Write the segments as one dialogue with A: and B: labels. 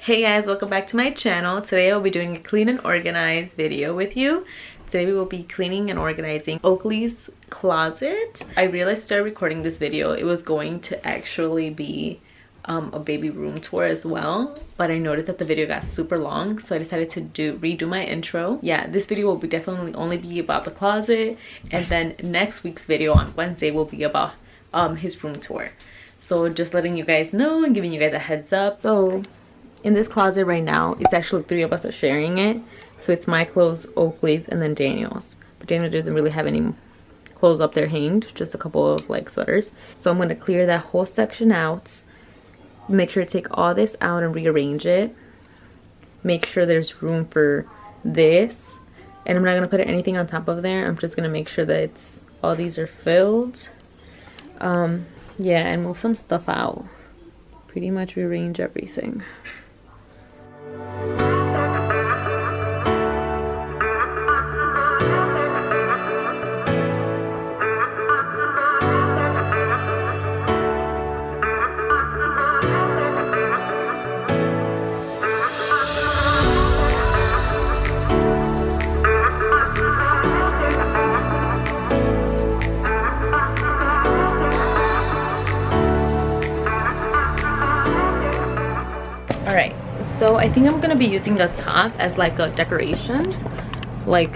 A: Hey guys, welcome back to my channel. Today I'll be doing a clean and organize video with you. Today we will be cleaning and organizing Oakley's closet. I realized to start recording this video it was going to actually be a baby room tour as well, but I noticed that the video got super long, so I decided to redo my intro. Yeah, this video will definitely only be about the closet, and then next week's video on Wednesday will be about his room tour. So just letting you guys know and giving you guys a heads up. So in this closet right now, it's actually 3 of us are sharing it. So it's my clothes, Oakley's, and then Daniel's. But Daniel doesn't really have any clothes up there hanged, just a couple of like sweaters. So I'm gonna clear that whole section out. Make sure to take all this out and rearrange it. Make sure there's room for this. And I'm not gonna put anything on top of there. I'm just gonna make sure that all these are filled. Yeah, and move some stuff out. Pretty much rearrange everything. Alright, so I think I'm gonna be using the top as like a decoration, like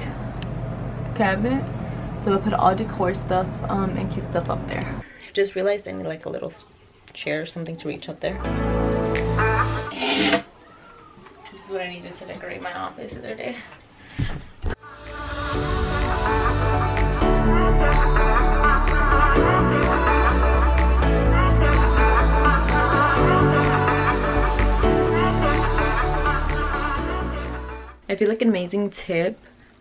A: cabinet. So I'll put all decor stuff and cute stuff up there. Just realized I need like a little chair or something to reach up there. This is what I needed to decorate my office the other day. I feel like an amazing tip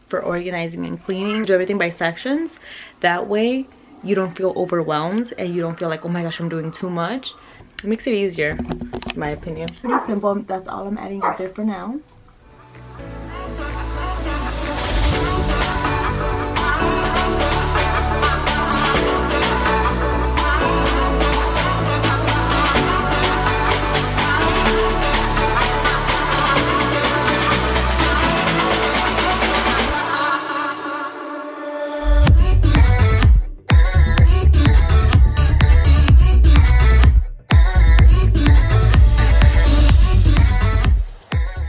A: for organizing and cleaning, do everything by sections. That way you don't feel overwhelmed and you don't feel like, oh my gosh, I'm doing too much. It makes it easier, in my opinion. Pretty simple. That's all I'm adding up there for now.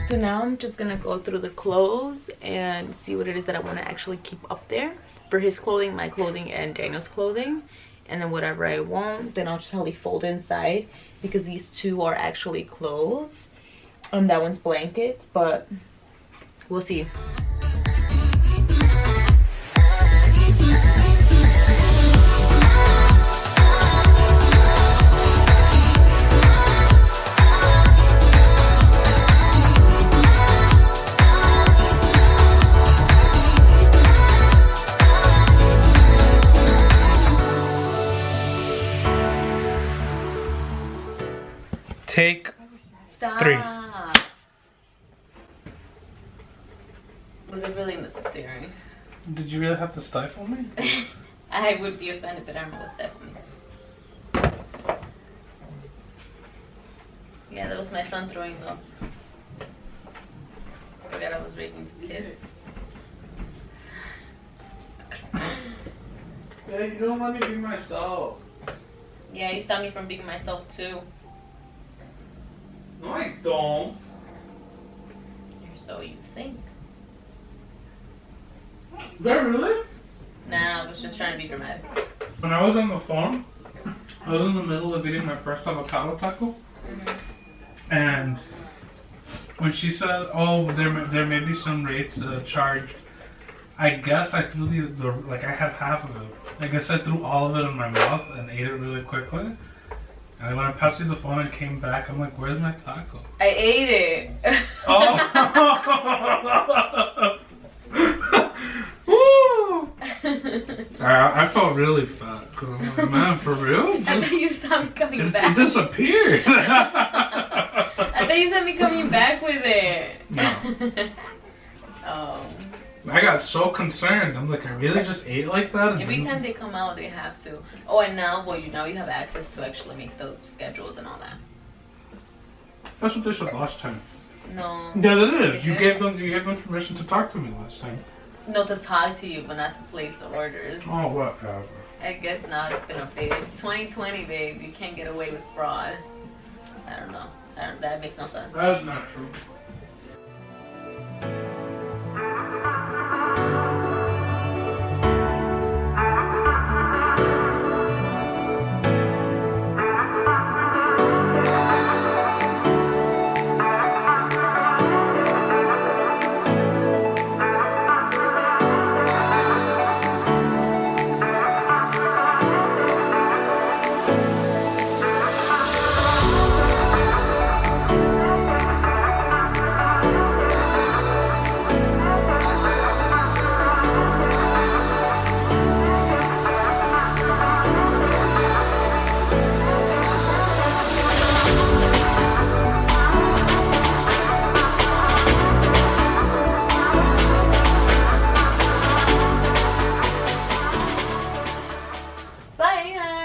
A: So now I'm just gonna go through the clothes and see what it is that I want to actually keep up there. For his clothing, my clothing, and Daniel's clothing. And then whatever I won't, then I'll just probably fold inside, because these two are actually clothes. That one's blankets, but we'll see.
B: Take
A: Stop.
B: 3.
A: Was it really necessary?
B: Did you really have to stifle me?
A: I would be offended, but I don't know what stifle means. Yeah, that was my son throwing those. I forgot I was raising 2 kids.
B: Yeah, you don't let me be myself.
A: Yeah, you stopped me from being myself too.
B: No, I don't.
A: Or so you think.
B: Did I really?
A: Nah, I was just trying to be dramatic.
B: When I was on the phone, I was in the middle of eating my first avocado taco. And when she said, oh, there may be some rates charged, I guess I threw like I had half of it. I guess I threw all of it in my mouth and ate it really quickly. And when I passed you the phone and came back, I'm like, where's my taco?
A: I ate it.
B: Oh! Woo! I felt really fat. Cause I'm like, man, for real?
A: I thought you saw me coming back.
B: It disappeared.
A: I thought you saw me coming back with it.
B: No.
A: Oh.
B: I got so concerned. I'm like, I really just ate like that?
A: Every time they come out, they have to. Oh, and now, well, now you have access to actually make the schedules and all that.
B: That's what they said last time.
A: No.
B: Yeah, that is. You gave them permission to talk to me last time.
A: No, to talk to you, but not to place the orders.
B: Oh, whatever.
A: I guess now it's been updated. It's 2020, babe. You can't get away with fraud. I don't know. That makes no sense.
B: That is not true.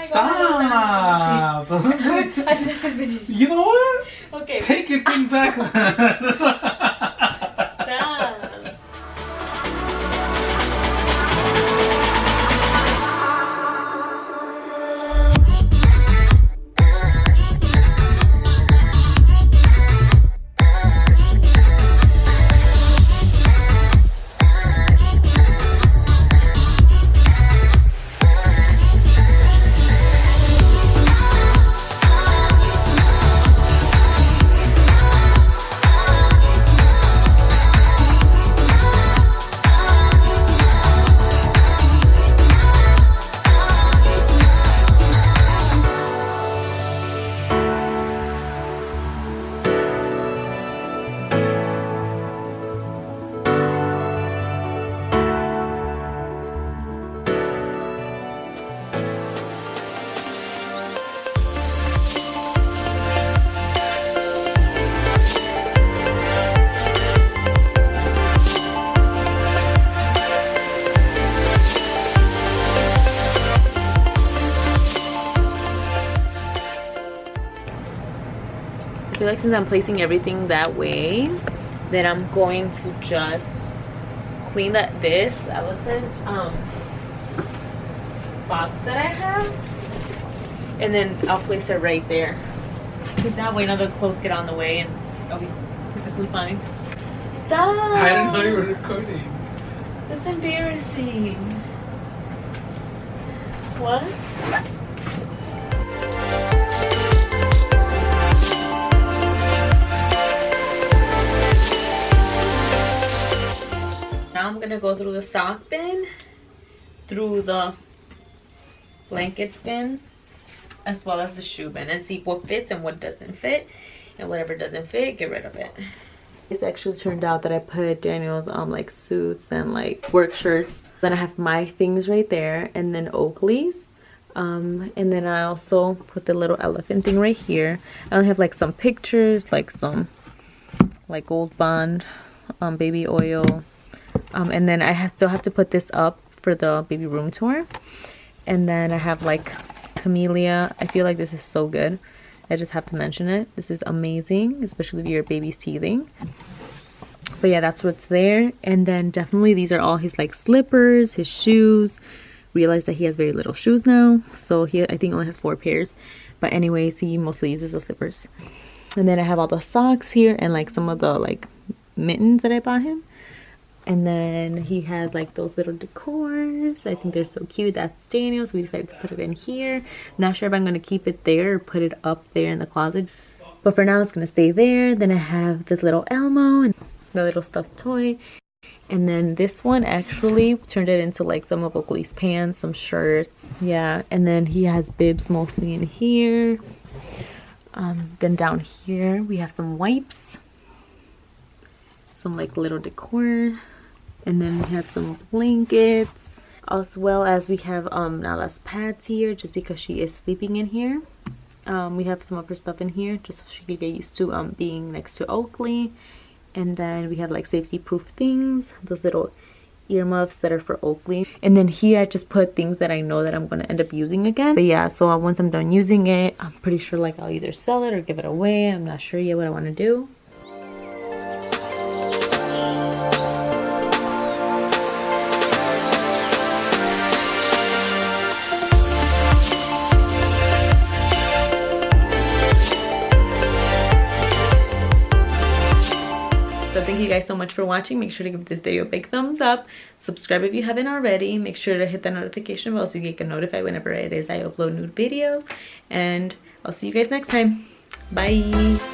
B: Stop!
A: I didn't finish.
B: You know what?
A: Okay.
B: Take your thing back.
A: Stop. I feel like since I'm placing everything that way, then I'm going to just clean this elephant box that I have, and then I'll place it right there, because that way none of the clothes get on the way and I'll be perfectly fine. Stop!
B: I didn't know you were recording.
A: That's embarrassing. What? Now I'm gonna go through the sock bin, through the blankets bin, as well as the shoe bin, and see what fits and what doesn't fit, and whatever doesn't fit, get rid of it. This actually turned out that I put Daniel's like suits and like work shirts. Then I have my things right there, and then Oakley's. And then I also put the little elephant thing right here. I only have like some pictures, like some like Gold Bond, baby oil. And then I still have to put this up for the baby room tour. And then I have like Camellia. I feel like this is so good. I just have to mention it. This is amazing, especially if your baby's teething. But yeah, that's what's there. And then definitely these are all his like slippers, his shoes. Realize that he has very little shoes now. So he, I think, only has 4 pairs. But anyways, he mostly uses the slippers. And then I have all the socks here and like some of the like mittens that I bought him. And then he has like those little decors. I think they're so cute. That's Daniel, so we decided to put it in here. Not sure if I'm going to keep it there or put it up there in the closet, but for now it's going to stay there. Then I have this little Elmo and the little stuffed toy. And then this one actually turned it into like some of Oakley's pants, some shirts. Yeah, and then he has bibs mostly in here. Then down here we have some wipes, some like little decor. And then we have some blankets, as well as we have Nala's pads here, just because she is sleeping in here. We have some of her stuff in here, just so she could get used to being next to Oakley. And then we have like safety proof things, those little earmuffs that are for Oakley, and then here I just put things that I know that I'm going to end up using again. But yeah, so once I'm done using it, I'm pretty sure like I'll either sell it or give it away. I'm not sure yet what I want to do. So thank you guys so much for watching. Make sure to give this video a big thumbs up. Subscribe if you haven't already. Make sure to hit the notification bell so you get notified whenever it is I upload new videos. And I'll see you guys next time. Bye.